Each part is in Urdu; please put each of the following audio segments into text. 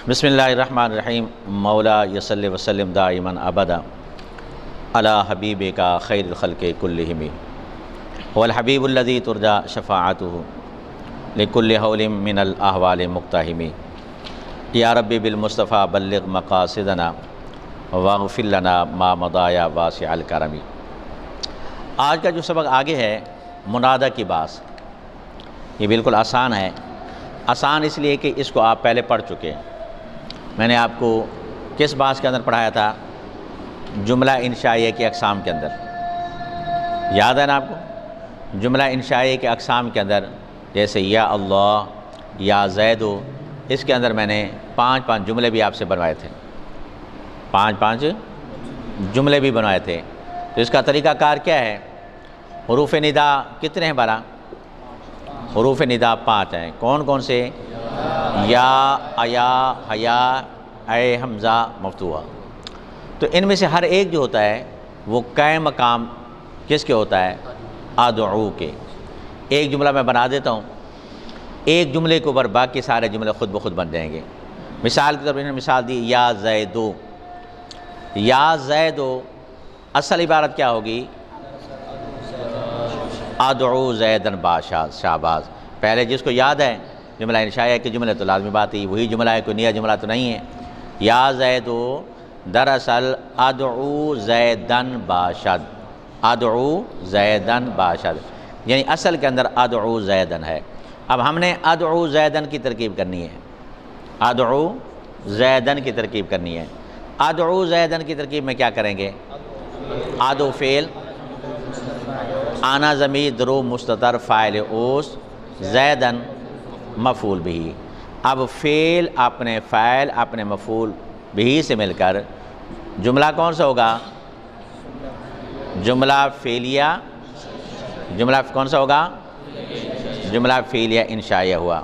بسم اللہ الرحمن الرحیم۔ مولا یصلی وسلم دائما ابدا علی حبیبک خیر الخلق کلہم هو الحبیب الذی ترجى شفاعته لکل حول من الاحوال مقتحم۔ یا رب بالمصطفیٰ بلغ مقاصدنا واغفر لنا ما مضى یا واسع الکرم۔ آج کا جو سبق آگے ہے منادہ کی باس، یہ بالکل آسان ہے۔ آسان اس لیے کہ اس کو آپ پہلے پڑھ چکے ہیں۔ میں نے آپ کو کس باس کے اندر پڑھایا تھا؟ جملہ انشائیہ کی اقسام کے اندر، یاد ہے نا آپ کو؟ جملہ انشائیہ کے اقسام کے اندر جیسے یا اللہ، یا زیدو، اس کے اندر میں نے پانچ جملے بھی آپ سے بنوائے تھے، پانچ جملے بھی بنوائے تھے۔ تو اس کا طریقہ کار کیا ہے؟ حروف ندا کتنے ہیں بارہ؟ حروف ندا 5 ہیں۔ کون کون سے؟ یا، ایا، حیا، اے، حمزہ، مفتوحہ۔ تو ان میں سے ہر ایک جو ہوتا ہے وہ قائم مقام کس کے ہوتا ہے؟ ادعو کے۔ ایک جملہ میں بنا دیتا ہوں، ایک جملے کے اوپر باقی سارے جملے خود بخود بن جائیں گے۔ مثال کے طور پر انہوں نے مثال دی یا زیدو۔ یا زیدو اصل عبارت کیا ہوگی؟ ادعو زیدن شہباز۔ پہلے جس کو یاد ہے جملہ انشائیہ کے جملے تو لازمی بات ہے وہی جملہ ہے، کوئی نیا جملہ تو نہیں ہے۔ یا زیدو دراصل ادعو زیدن باشد، ادعو زیدن باشد، یعنی اصل کے اندر ادعو زیدن ہے۔ اب ہم نے ادعو زیدن کی ترکیب کرنی ہے، ادعو زیدن کی ترکیب کرنی ہے۔ ادعو زیدن کی ترکیب میں کیا کریں گے؟ ادعو فعل، آنا ضمیر درو مستتر فاعل اوس، زیدن مفعول بھی۔ اب فعل اپنے فاعل اپنے مفعول بھی سے مل کر جملہ کون سا ہوگا؟ جملہ فعلیہ۔ جملہ کون سا ہوگا؟ جملہ فعلیہ انشائیہ ہوا۔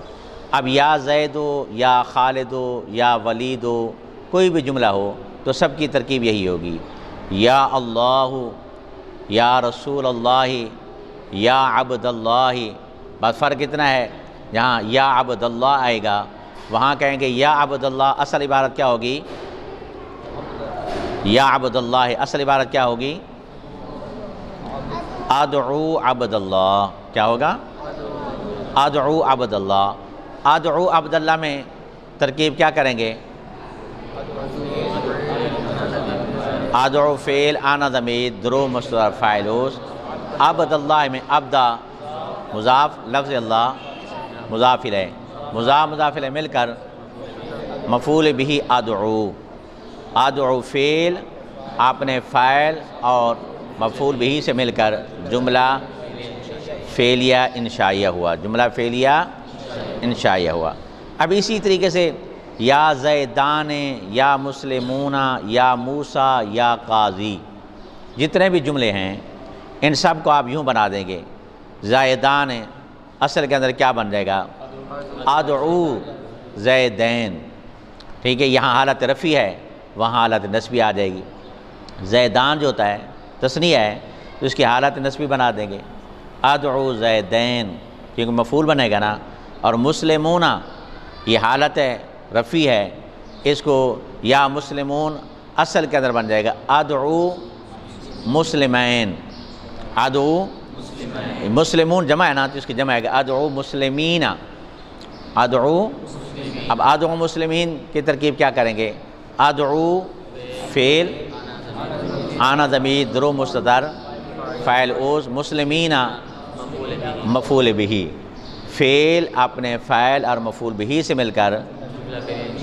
اب یا زیدو، یا خالدو، یا ولیدو، کوئی بھی جملہ ہو تو سب کی ترکیب یہی ہوگی، یا اللہ، یا رسول اللہ، یا عبد اللہ۔ بس فرق اتنا ہے، جہاں یا عبد اللہ آئے گا وہاں کہیں گے یا عبد اللہ، اصل عبارت کیا ہوگی؟ یا عبد اللہ اصل عبارت کیا ہوگی؟ ادعو عبد اللہ۔ کیا ہوگا؟ ادعو عبد اللہ۔ ادعو عبد اللہ میں ترکیب کیا کریں گے؟ ادعو فعل آنا ضمیر درو مستتر فاعل اوس، عبد اللہ میں عبدہ مضاف، لفظ اللہ مضاف الیہ، مضاف الیہ مل کر مفعول بھی ادعو۔ ادعو فعل اپنے فاعل اور مفعول بھی سے مل کر جملہ فعلیہ انشائیہ ہوا، جملہ فعلیہ انشائیہ ہوا۔ اب اسی طریقے سے یا زیدان، یا مسلمون، یا موسیٰ، یا قاضی، جتنے بھی جملے ہیں ان سب کو آپ یوں بنا دیں گے۔ زیدان اصل کے اندر کیا بن جائے گا؟ ادعو زیدین، ٹھیک ہے؟ یہاں حالت رفع ہے، وہاں حالت نصبی آ جائے گی۔ زیدان جو ہوتا ہے تثنیہ ہے تو اس کی حالت نصبی بنا دیں گے، ادعو زیدین، کیونکہ مفعول بنے گا نا۔ اور مسلمون یہ حالت ہے رفع ہے، اس کو یا مسلمون اصل کے اندر بن جائے گا ادعو مسلمین، ادعو مسلمون جمع ہے نا تو اس کی جمع ہے گا ادعو مسلمین، ادعو۔ اب ادعو مسلمین کی ترکیب کیا کریں گے؟ ادعو فعل آنا ضمیر درو مستتر فاعل اوس، مسلمین مفعول بھی، فعل اپنے فاعل اور مفعول بھی سے مل کر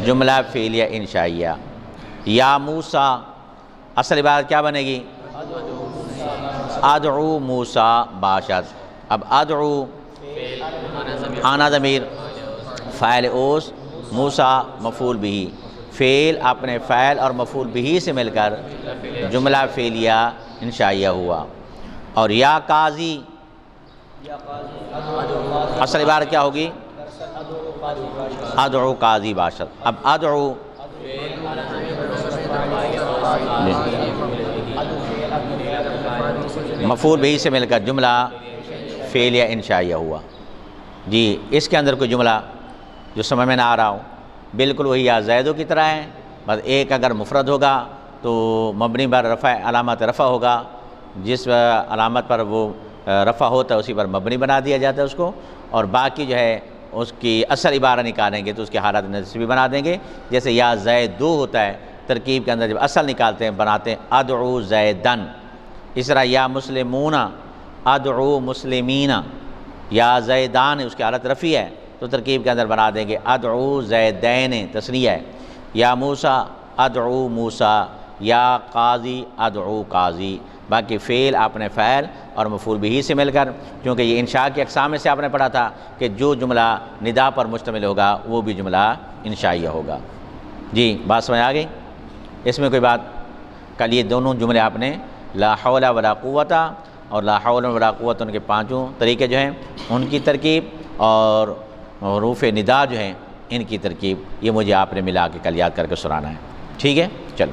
جملہ فعلیہ انشائیہ۔ یا موسیٰ اصل عبارت کیا بنے گی؟ ادعو موسیٰ باشد۔ اب ادعو آنا ضمیر فاعل اوس، موسیٰ مفعول بھی، فعل اپنے فاعل اور مفعول بھی سے مل کر جملہ فعلیہ انشائیہ ہوا۔ اور یا قاضی اصل عبارت کیا ہوگی؟ ادعو قاضی باشد۔ اب ادعو مفعول بھی سے مل کر جملہ فعلیہ انشائیہ ہوا۔ جی اس کے اندر کوئی جملہ جو سمجھ میں نہ آ رہا ہو بالکل وہی یا زیدو کی طرح ہے، بس ایک اگر مفرد ہوگا تو مبنی بر رفع علامت رفع ہوگا، جس علامت پر وہ رفع ہوتا ہے اسی پر مبنی بنا دیا جاتا ہے اس کو، اور باقی جو ہے اس کی اصل عبارہ نکالیں گے تو اس کے حالات نصبی بنا دیں گے، جیسے یا زیدو ہوتا ہے ترکیب کے اندر جب اصل نکالتے ہیں بناتے ہیں ادعو زیدن، اس طرح یا مسلمون ادعو مسلمین، یا زیدان اس کی حالت رفع ہے تو ترکیب کے اندر بنا دیں گے ادعو زیدین تثنیہ ہے، یا موسیٰ ادعو موسیٰ، یا قاضی ادعو قاضی۔ باقی فعل آپ نے فاعل اور مفعول بہ سے مل کر، کیونکہ یہ انشاء کی اقسام میں سے آپ نے پڑھا تھا کہ جو جملہ ندا پر مشتمل ہوگا وہ بھی جملہ انشائیہ ہوگا۔ جی بات سمجھ آ گئی؟ اس میں کوئی بات؟ کل یہ دونوں جملے آپ نے لا حول ولا قوت اور لا حول ولا قوت ان کے پانچوں طریقے جو ہیں ان کی ترکیب اور حروف ندا جو ہیں ان کی ترکیب، یہ مجھے آپ نے ملا کے کل یاد کر کے سنانا ہے، ٹھیک ہے؟ چلو۔